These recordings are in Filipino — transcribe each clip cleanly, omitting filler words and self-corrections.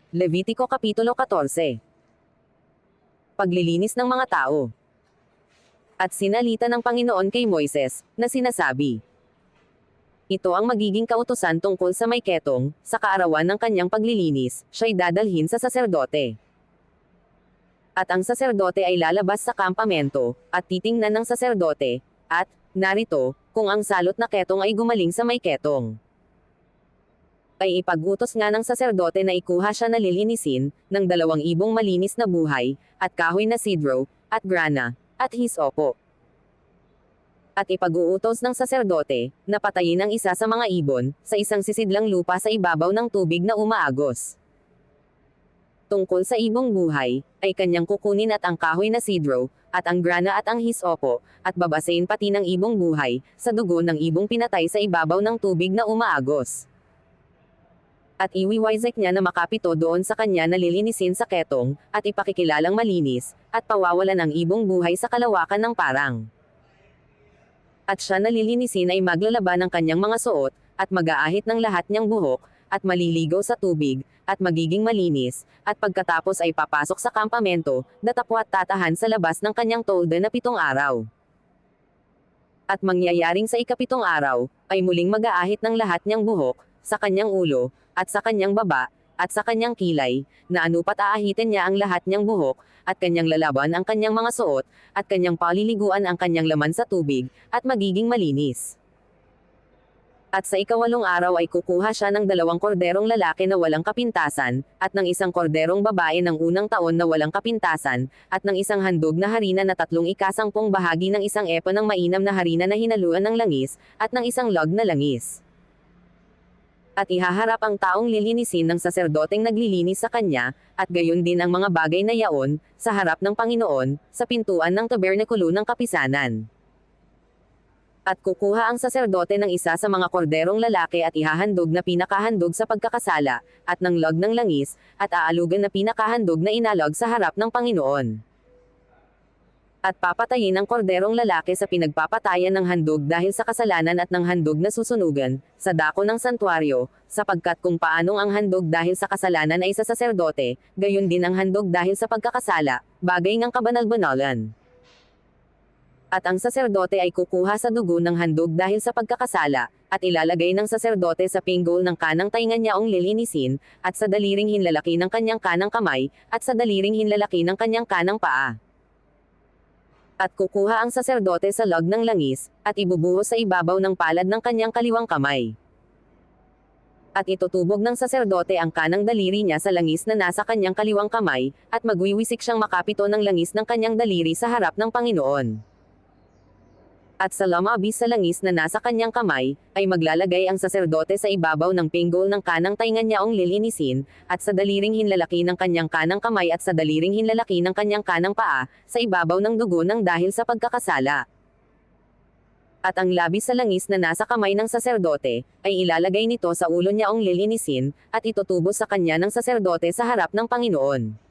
Levitiko Kapitulo 14. Paglilinis ng mga tao. At sinalita ng Panginoon kay Moises, na sinasabi, ito ang magiging kautusan tungkol sa may ketong, sa kaarawan ng kanyang paglilinis, siya'y dadalhin sa saserdote. At ang saserdote ay lalabas sa kampamento, at titingnan ng saserdote, at, narito, kung ang salot na ketong ay gumaling sa may ketong. Ay ipag-utos nga ng saserdote na ikuha siya na lilinisin, ng 2,000 malinis na buhay, at kahoy na sidro, at grana, at hisopo. At ipag-uutos ng saserdote, na patayin ang isa sa mga ibon, sa isang sisidlang lupa sa ibabaw ng tubig na umaagos. Tungkol sa ibong buhay, ay kanyang kukunin at ang kahoy na sidro, at ang grana at ang hisopo, at babasain pati ng ibong buhay, sa dugo ng ibong pinatay sa ibabaw ng tubig na umaagos. At iwiwisek niya na makapito doon sa kanya na lilinisin sa ketong, at ipakikilalang malinis, at pawawalan ang ibong buhay sa kalawakan ng parang. At siya na lilinisin ay maglalaba ng kanyang mga suot, at mag-aahit ng lahat niyang buhok, at maliligaw sa tubig, at magiging malinis, at pagkatapos ay papasok sa kampamento, datapwa at tatahan sa labas ng kanyang tolda na 7 araw. At mangyayaring sa ika-7 araw, ay muling mag-aahit ng lahat niyang buhok, sa kanyang ulo, at sa kanyang baba, at sa kanyang kilay, na anupat aahitin niya ang lahat niyang buhok, at kanyang lalaban ang kanyang mga suot, at kanyang paliliguan ang kanyang laman sa tubig, at magiging malinis. At sa ika-8 araw ay kukuha siya ng 2 korderong lalaki na walang kapintasan, at ng 1 korderong babae ng unang taon na walang kapintasan, at ng 1 handog na harina na 3/10 bahagi ng 1 epa ng mainam na harina na hinaluan ng langis, at ng 1 log na langis. At ihaharap ang taong lilinisin ng saserdoteng naglilinis sa kanya, at gayon din ang mga bagay na yaon, sa harap ng Panginoon, sa pintuan ng tabernakulo ng kapisanan. At kukuha ang saserdote ng isa sa mga korderong lalaki at ihahandog na pinakahandog sa pagkakasala, at ng log ng langis, at aalugan na pinakahandog na inalog sa harap ng Panginoon. At papatayin ang korderong lalaki sa pinagpapatayan ng handog dahil sa kasalanan at ng handog na susunugan, sa dako ng santuaryo, sapagkat kung paanong ang handog dahil sa kasalanan ay sa saserdote, gayon din ang handog dahil sa pagkakasala, bagay ng kabanal-banalan. At ang saserdote ay kukuha sa dugo ng handog dahil sa pagkakasala, at ilalagay ng saserdote sa pinggol ng kanang tainga niyaong lilinisin, at sa daliring hinlalaki ng kanyang kanang kamay, at sa daliring hinlalaki ng kanyang kanang paa. At kukuha ang saserdote sa log ng langis, at ibubuhos sa ibabaw ng palad ng kanyang kaliwang kamay. At itutubog ng saserdote ang kanang daliri niya sa langis na nasa kanyang kaliwang kamay, at magwiwisik siyang makapito ng langis ng kanyang daliri sa harap ng Panginoon. At sa lamabis sa langis na nasa kanyang kamay, ay maglalagay ang saserdote sa ibabaw ng pinggol ng kanang tainga niyaong lilinisin, at sa daliring hinlalaki ng kanyang kanang kamay at sa daliring hinlalaki ng kanyang kanang paa, sa ibabaw ng dugo ng dahil sa pagkakasala. At ang labis sa langis na nasa kamay ng saserdote, ay ilalagay nito sa ulo niyaong lilinisin, at itutubos sa kanya ng saserdote sa harap ng Panginoon.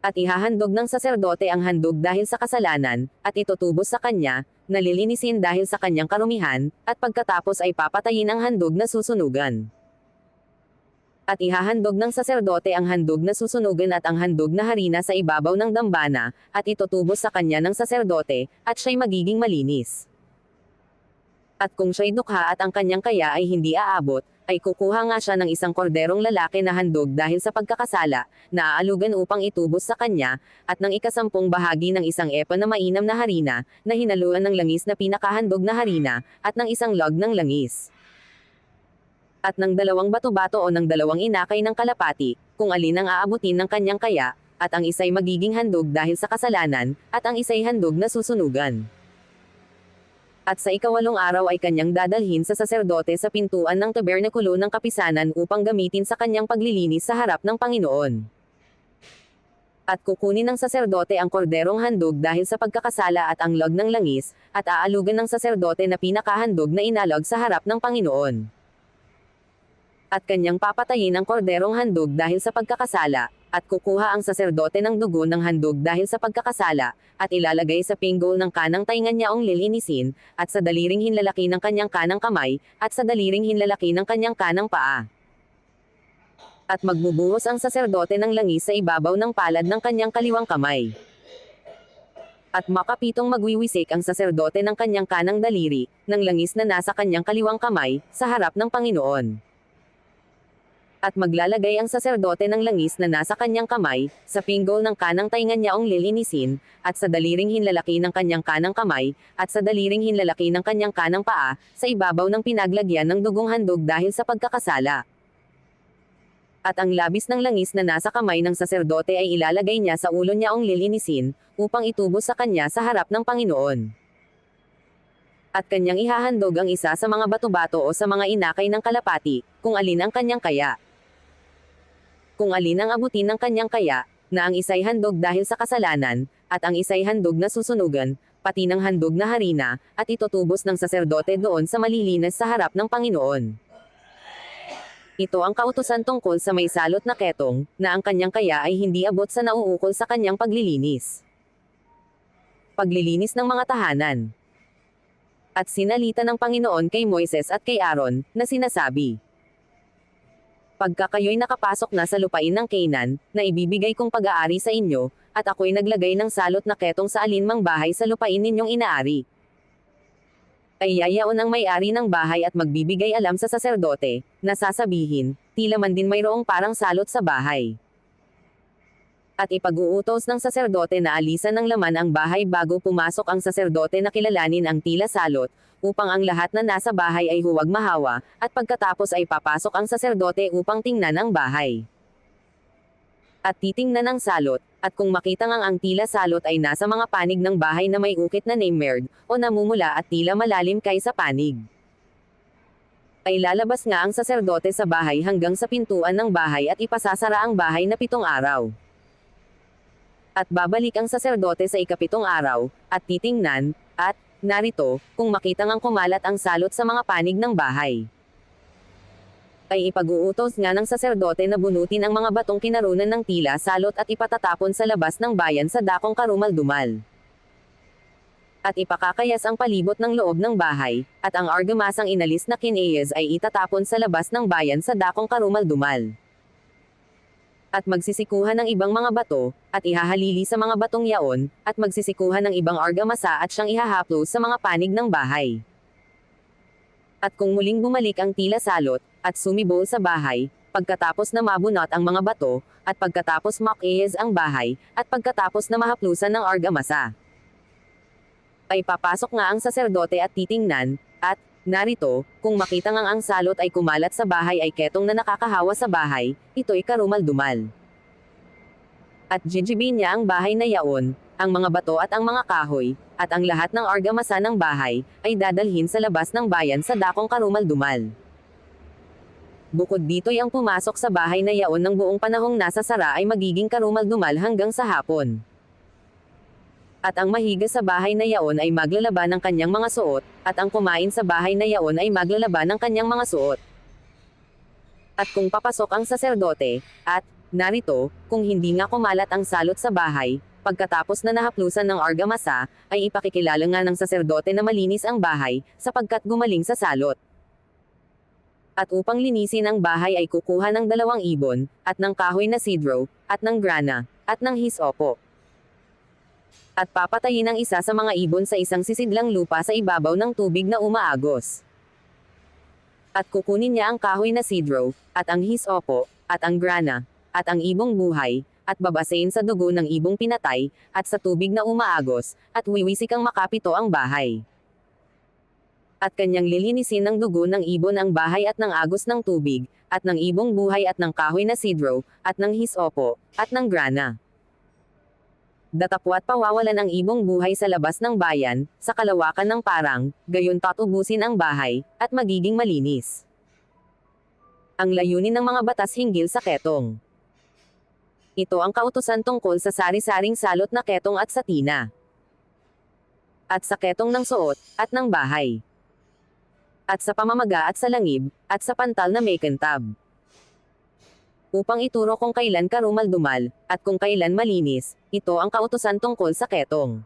At ihahandog ng saserdote ang handog dahil sa kasalanan, at itutubos sa kanya, na lilinisin dahil sa kanyang karumihan, at pagkatapos ay papatayin ang handog na susunugan. At ihahandog ng saserdote ang handog na susunugan at ang handog na harina sa ibabaw ng dambana, at itutubos sa kanya ng saserdote, at siya'y magiging malinis. At kung siya'y dukha at ang kanyang kaya ay hindi aabot, ay kukuha nga siya ng 1 korderong lalaki na handog dahil sa pagkakasala, na aalugan upang itubos sa kanya, at ng 10 bahagi ng 1 epa na mainam na harina, na hinaluan ng langis na pinakahandog na harina, at ng 1 log ng langis. At ng 2 bato-bato o ng 2 inakay ng kalapati, kung alin ang aabutin ng kanyang kaya, at ang isa'y magiging handog dahil sa kasalanan, at ang isa'y handog na susunugan. At sa ika-8 araw ay kanyang dadalhin sa saserdote sa pintuan ng tabernakulo ng kapisanan upang gamitin sa kanyang paglilinis sa harap ng Panginoon. At kukunin ng saserdote ang korderong handog dahil sa pagkakasala at ang log ng langis, at aalugan ng saserdote na pinakahandog na inalog sa harap ng Panginoon. At kanyang papatayin ang korderong handog dahil sa pagkakasala, at kukuha ang saserdote ng dugo ng handog dahil sa pagkakasala, at ilalagay sa pinggol ng kanang tainga niyaong lilinisin, at sa daliring hinlalaki ng kanyang kanang kamay, at sa daliring hinlalaki ng kanyang kanang paa. At magbubuhos ang saserdote ng langis sa ibabaw ng palad ng kanyang kaliwang kamay. At makapitong magwiwisik ang saserdote ng kanyang kanang daliri, ng langis na nasa kanyang kaliwang kamay, sa harap ng Panginoon. At maglalagay ang saserdote ng langis na nasa kanyang kamay, sa pinggol ng kanang tainga niyaong lilinisin, at sa daliring hinlalaki ng kanyang kanang kamay, at sa daliring hinlalaki ng kanyang kanang paa, sa ibabaw ng pinaglagyan ng dugong handog dahil sa pagkakasala. At ang labis ng langis na nasa kamay ng saserdote ay ilalagay niya sa ulo niyaong lilinisin, upang itubos sa kanya sa harap ng Panginoon. At kanyang ihahandog ang isa sa mga bato-bato o sa mga inakay ng kalapati, kung alin ang kanyang kaya. Kung alin ang abutin ng kanyang kaya, na ang isa'y handog dahil sa kasalanan, at ang isa'y handog na susunugan, pati ng handog na harina, at itutubos ng saserdote doon sa malilinas sa harap ng Panginoon. Ito ang kautusan tungkol sa may salot na ketong, na ang kanyang kaya ay hindi abot sa nauukol sa kanyang paglilinis. Paglilinis ng mga tahanan. At sinalita ng Panginoon kay Moises at kay Aaron, na sinasabi, pagka kayo'y nakapasok na sa lupain ng Canaan, na ibibigay kong pag-aari sa inyo, at ako'y naglagay ng salot na ketong sa alinmang bahay sa lupain ninyong inaari. Ay yayaon ang may-ari ng bahay at magbibigay alam sa saserdote, na sasabihin, tila man din mayroong parang salot sa bahay. At ipag-uutos ng saserdote na alisan ng laman ang bahay bago pumasok ang saserdote na kilalanin ang tila salot, upang ang lahat na nasa bahay ay huwag mahawa, at pagkatapos ay papasok ang saserdote upang tingnan ang bahay. At titingnan ang salot, at kung makita ngang ang tila salot ay nasa mga panig ng bahay na may ukit na namerd, o namumula at tila malalim kaysa panig, ay lalabas nga ang saserdote sa bahay hanggang sa pintuan ng bahay at ipasasara ang bahay na 7 araw. At babalik ang saserdote sa ika-7 araw, at titingnan, at, narito, kung makita ngang kumalat ang salot sa mga panig ng bahay, ay ipag-uutos nga ng saserdote na bunutin ang mga batong kinarunan ng tila salot at ipatatapon sa labas ng bayan sa dakong karumal-dumal. At ipakakayas ang palibot ng loob ng bahay, at ang argamasang inalis na kineyes ay itatapon sa labas ng bayan sa dakong karumal-dumal. At magsisikuhan ng ibang mga bato, at ihahalili sa mga batong yaon, at magsisikuhan ng ibang argamasa at siyang ihahaplo sa mga panig ng bahay. At kung muling bumalik ang tila salot, at sumibol sa bahay, pagkatapos na mabunot ang mga bato, at pagkatapos makiyes ang bahay, at pagkatapos na mahaplusan ng argamasa, ay papasok nga ang saserdote at titingnan, at, narito, kung makita ngang ang salot ay kumalat sa bahay ay ketong na nakakahawa sa bahay, ito'y karumal-dumal. At jijibin niya ang bahay na yaon, ang mga bato at ang mga kahoy, at ang lahat ng argamasa ng bahay, ay dadalhin sa labas ng bayan sa dakong karumal-dumal. Bukod dito'y ang pumasok sa bahay na yaon ng buong panahong nasa sara ay magiging karumal-dumal hanggang sa hapon. At ang mahiga sa bahay na yaon ay maglalaba ng kanyang mga suot, at ang kumain sa bahay na yaon ay maglalaba ng kanyang mga suot. At kung papasok ang saserdote, at, narito, kung hindi nga kumalat ang salot sa bahay, pagkatapos na nahaplusan ng argamasa, ay ipakikilala nga ng saserdote na malinis ang bahay, sapagkat gumaling sa salot. At upang linisin ang bahay ay kukuha ng 2 ibon, at ng kahoy na sidro, at ng grana, at ng hisopo. At papatayin ang isa sa mga ibon sa isang sisidlang lupa sa ibabaw ng tubig na umaagos. At kukunin niya ang kahoy na sidro, at ang hisopo, at ang grana, at ang ibong buhay, at babasain sa dugo ng ibong pinatay, at sa tubig na umaagos, at wiwisikang makapito ang bahay. At kanyang lilinisin ng dugo ng ibon ang bahay at ng agos ng tubig, at ng ibong buhay at ng kahoy na sidro, at ng hisopo, at ng grana. Datapwat pawawalan ang ibong buhay sa labas ng bayan, sa kalawakan ng parang, gayon tatubusin ang bahay, at magiging malinis. Ang layunin ng mga batas hinggil sa ketong. Ito ang kautusan tungkol sa sari-saring salot na ketong at sa tina. At sa ketong ng suot, at ng bahay. At sa pamamaga at sa langib, at sa pantal na may kintab. Upang ituro kung kailan karumal-dumal, at kung kailan malinis, ito ang kautusan tungkol sa ketong.